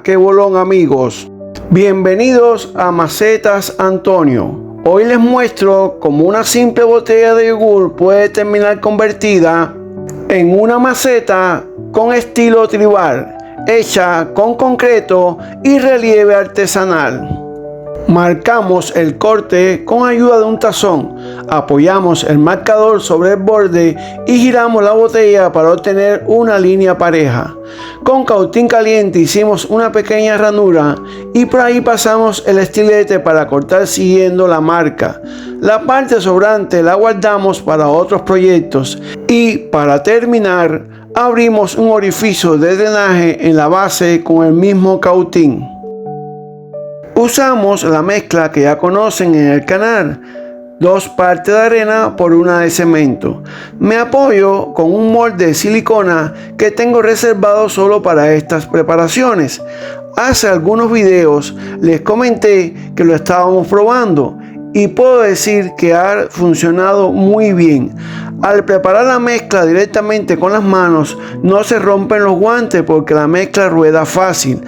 Qué bolón amigos, bienvenidos a Macetas Antonio. Hoy les muestro cómo una simple botella de yogur puede terminar convertida en una maceta con estilo tribal, hecha con concreto y relieve artesanal. Marcamos el corte con ayuda de un tazón, apoyamos el marcador sobre el borde y giramos la botella para obtener una línea pareja. Con cautín caliente hicimos una pequeña ranura y por ahí pasamos el estilete para cortar siguiendo la marca. La parte sobrante la guardamos para otros proyectos y para terminar abrimos un orificio de drenaje en la base con el mismo cautín. Usamos la mezcla que ya conocen en el canal, 2 partes de arena por 1 de cemento. Me apoyo con un molde de silicona que tengo reservado solo para estas preparaciones. Hace algunos videos les comenté que lo estábamos probando y puedo decir que ha funcionado muy bien. Al preparar la mezcla directamente con las manos no se rompen los guantes porque la mezcla rueda fácil.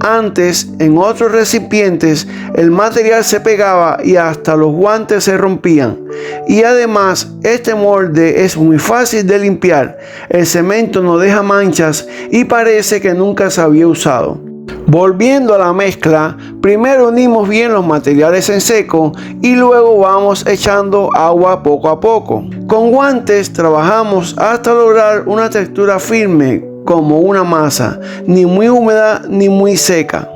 Antes en otros recipientes el material se pegaba y hasta los guantes se rompían. Y además este molde es muy fácil de limpiar. El cemento no deja manchas y parece que nunca se había usado. Volviendo a la mezcla, primero unimos bien los materiales en seco y luego vamos echando agua poco a poco. Con guantes trabajamos hasta lograr una textura firme como una masa, ni muy húmeda ni muy seca.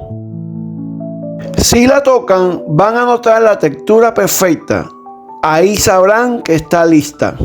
Si la tocan van a notar la textura perfecta, ahí sabrán que está lista.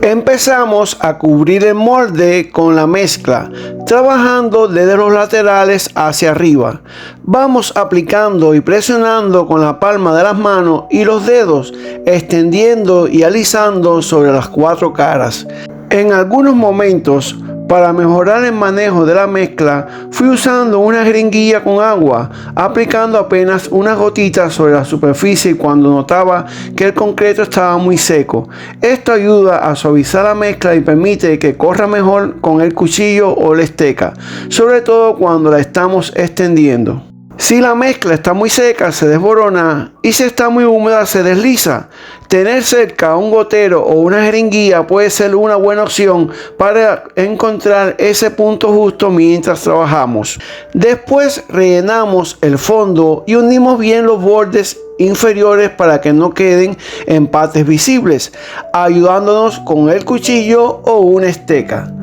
Empezamos a cubrir el molde con la mezcla, trabajando desde los laterales hacia arriba. Vamos aplicando y presionando con la palma de las manos y los dedos, extendiendo y alisando sobre las 4 caras. En algunos momentos, para mejorar el manejo de la mezcla, fui usando una jeringuilla con agua, aplicando apenas unas gotitas sobre la superficie cuando notaba que el concreto estaba muy seco. Esto ayuda a suavizar la mezcla y permite que corra mejor con el cuchillo o la esteca, sobre todo cuando la estamos extendiendo. Si la mezcla está muy seca se desborona y si está muy húmeda se desliza. Tener cerca un gotero o una jeringuilla puede ser una buena opción para encontrar ese punto justo mientras trabajamos. Después rellenamos el fondo y unimos bien los bordes inferiores para que no queden empates visibles, ayudándonos con el cuchillo o una esteca.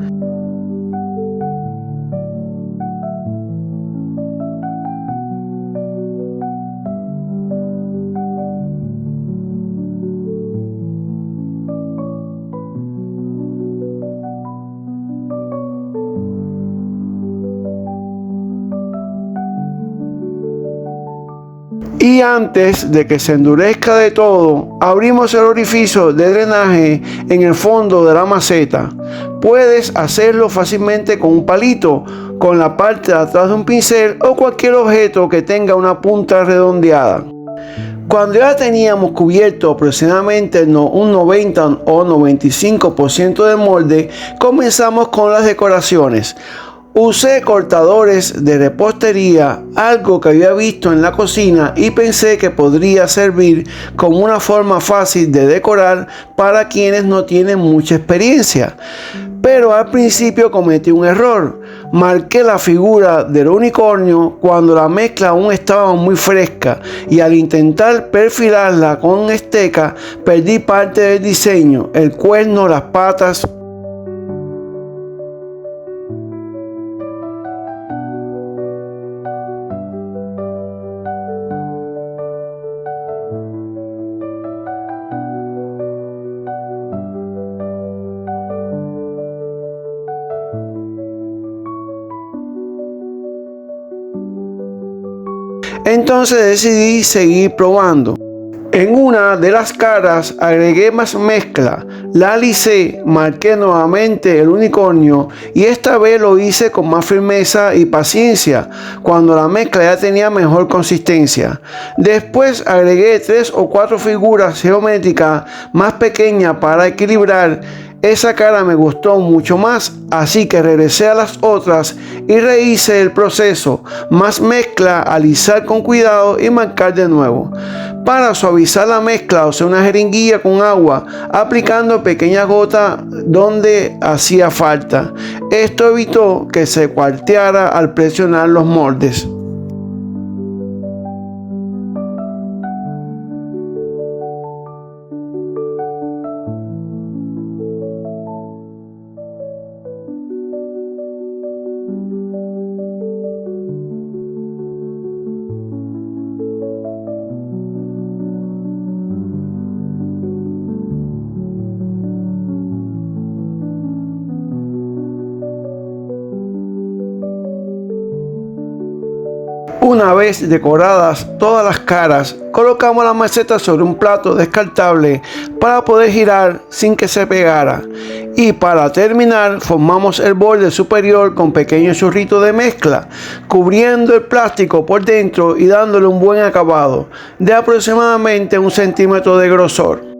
Y antes de que se endurezca de todo, abrimos el orificio de drenaje en el fondo de la maceta. Puedes hacerlo fácilmente con un palito, con la parte de atrás de un pincel o cualquier objeto que tenga una punta redondeada. Cuando ya teníamos cubierto aproximadamente un 90 o 95% del molde, comenzamos con las decoraciones. Usé cortadores de repostería, algo que había visto en la cocina y pensé que podría servir como una forma fácil de decorar para quienes no tienen mucha experiencia. Pero al principio cometí un error. Marqué la figura del unicornio cuando la mezcla aún estaba muy fresca y al intentar perfilarla con esteca perdí parte del diseño, el cuerno, las patas. Entonces decidí seguir probando. En una de las caras agregué más mezcla, la alicé, marqué nuevamente el unicornio y esta vez lo hice con más firmeza y paciencia cuando la mezcla ya tenía mejor consistencia. Después agregué 3 o 4 figuras geométricas más pequeñas para equilibrar Esa cara me gustó mucho más, así que regresé a las otras y rehice el proceso, más mezcla, alisar con cuidado y marcar de nuevo. Para suavizar la mezcla usé una jeringuilla con agua, aplicando pequeñas gotas donde hacía falta. Esto evitó que se cuarteara al presionar los moldes. Una vez decoradas todas las caras, colocamos la maceta sobre un plato descartable para poder girar sin que se pegara. Y para terminar, formamos el borde superior con pequeños chorritos de mezcla, cubriendo el plástico por dentro y dándole un buen acabado, de aproximadamente 1 centímetro de grosor.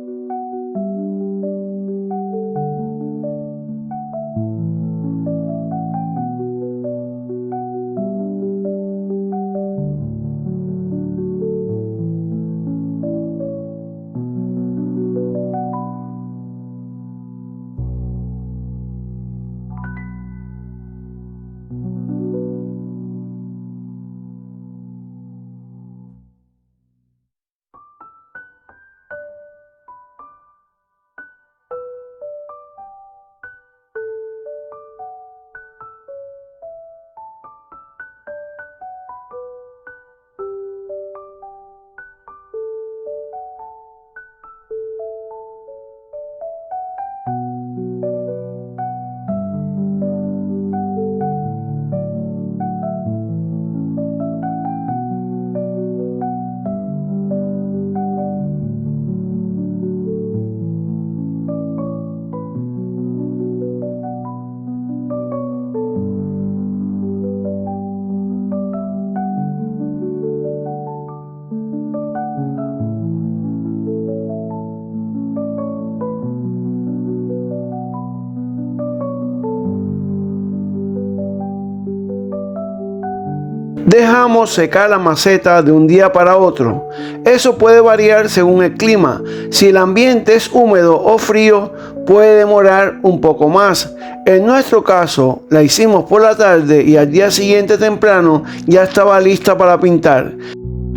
Dejamos secar la maceta de un día para otro. Eso puede variar según el clima. Si el ambiente es húmedo o frío, puede demorar un poco más. En nuestro caso, la hicimos por la tarde y al día siguiente temprano ya estaba lista para pintar.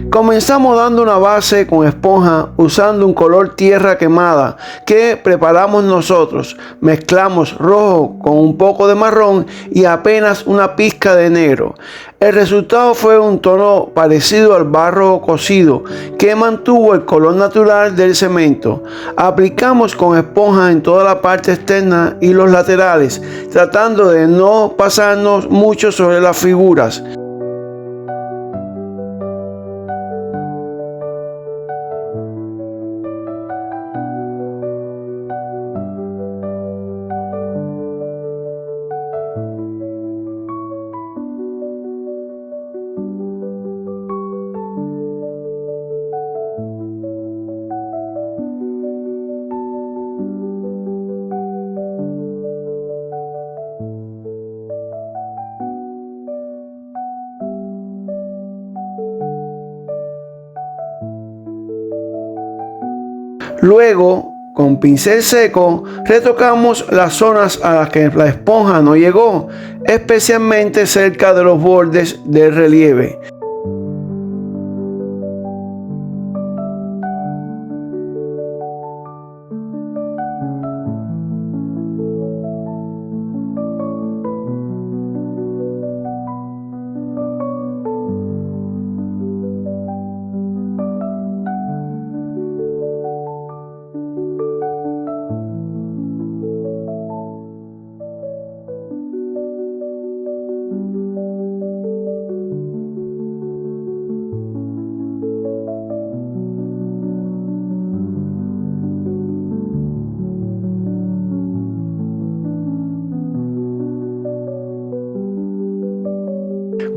Comenzamos dando una base con esponja usando un color tierra quemada que preparamos nosotros. Mezclamos rojo con un poco de marrón y apenas una pizca de negro. El resultado fue un tono parecido al barro cocido que mantuvo el color natural del cemento. Aplicamos con esponja en toda la parte externa y los laterales, tratando de no pasarnos mucho sobre las figuras. Luego, con pincel seco, retocamos las zonas a las que la esponja no llegó, especialmente cerca de los bordes del relieve.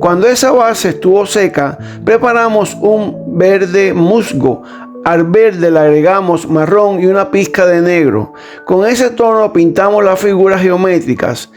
Cuando esa base estuvo seca, preparamos un verde musgo Al verde le agregamos marrón y una pizca de negro. Con ese tono pintamos las figuras geométricas.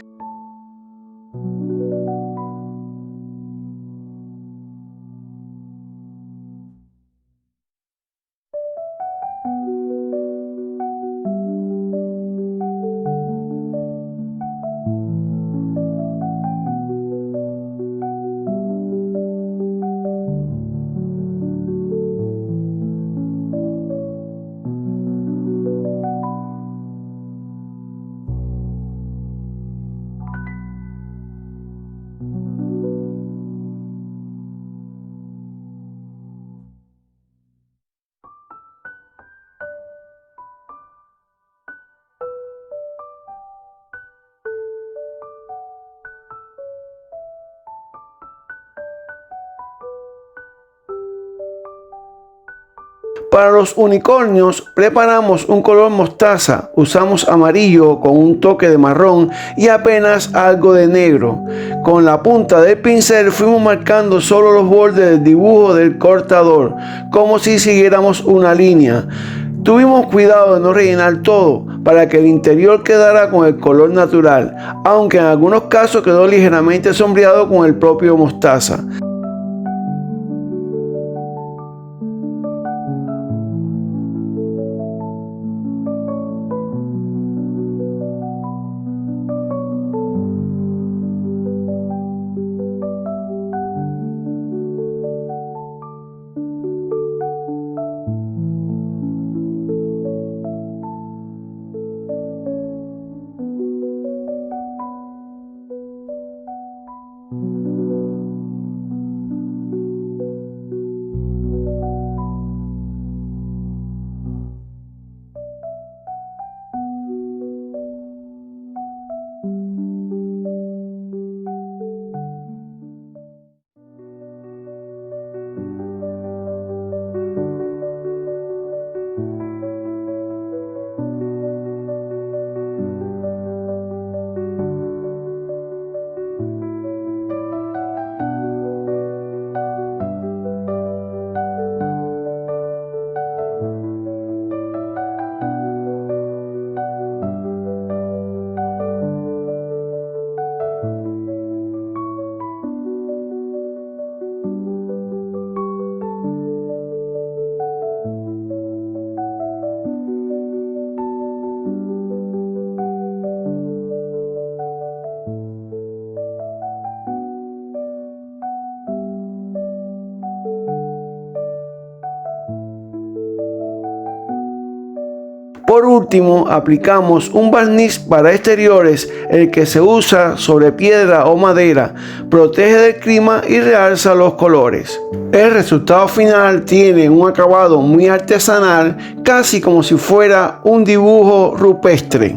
Para los unicornios preparamos un color mostaza, usamos amarillo con un toque de marrón y apenas algo de negro. Con la punta del pincel fuimos marcando solo los bordes del dibujo del cortador, como si siguiéramos una línea. Tuvimos cuidado de no rellenar todo para que el interior quedara con el color natural, aunque en algunos casos quedó ligeramente sombreado con el propio mostaza. Por último, aplicamos un barniz para exteriores, el que se usa sobre piedra o madera, protege del clima y realza los colores. El resultado final tiene un acabado muy artesanal, casi como si fuera un dibujo rupestre.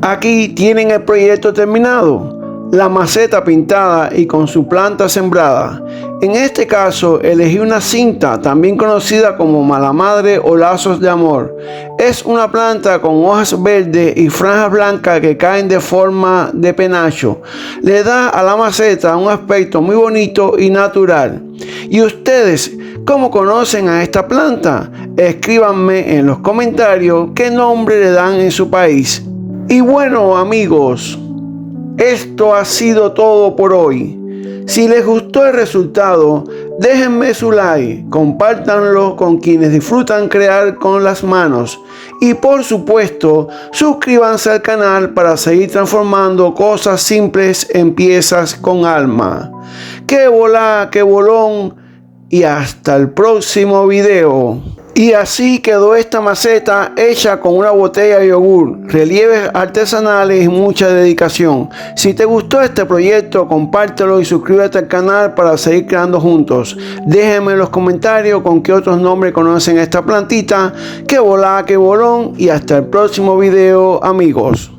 Aquí tienen el proyecto terminado, la maceta pintada y con su planta sembrada. En este caso elegí una cinta, también conocida como mala madre o lazos de amor. Es una planta con hojas verdes y franjas blancas que caen de forma de penacho. Le da a la maceta un aspecto muy bonito y natural. ¿Y ustedes cómo conocen a esta planta? Escríbanme en los comentarios qué nombre le dan en su país. Y bueno, amigos, esto ha sido todo por hoy. Si les gustó el resultado, déjenme su like, compártanlo con quienes disfrutan crear con las manos y por supuesto, suscríbanse al canal para seguir transformando cosas simples en piezas con alma. ¡Qué volá, qué bolón! Y hasta el próximo video. Y así quedó esta maceta hecha con una botella de yogur, relieves artesanales y mucha dedicación. Si te gustó este proyecto, compártelo y suscríbete al canal para seguir creando juntos. Déjenme en los comentarios con qué otros nombres conocen esta plantita. Que volá, que bolón, y hasta el próximo video, amigos.